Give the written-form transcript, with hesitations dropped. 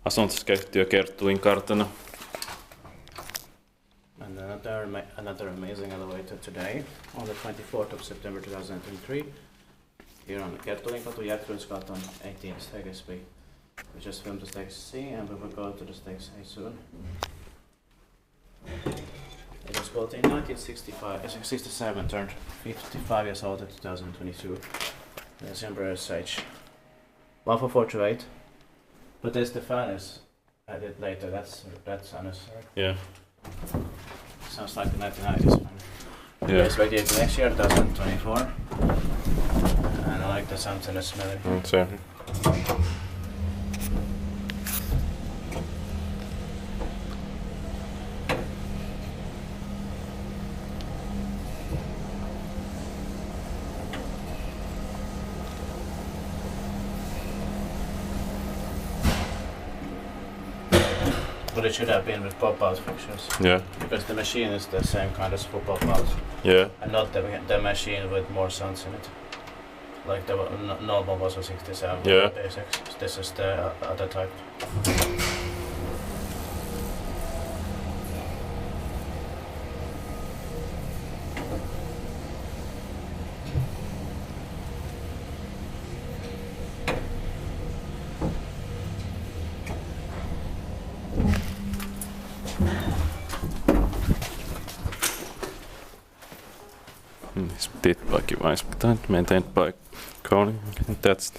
Asuntoskeittiö Kerttulinkatuna. And another amazing elevator today, on the 24th of September 2023, here on the Kerttulinkatu, Kerttulinkatu 18 staircase B. We just filmed the staircase C and we will go to the staircase A soon. It was built in 1967, turned 55 years old in 2022. There's Embraer's age. 14428. But there's the furnace added later, that's unnecessary. Yeah. Sounds like the 1990s fan. Yeah. It's radiated next year, 2024. And I like the sound and the smell. Se. But it should have been with pop-out fixtures. Yeah. Because the machine is the same kind as for pop-out. Yeah. And not the machine with more sounds in it. Like the normal was a 67 Yeah. basics. This is the other type. Dit by maintained by Kone. That's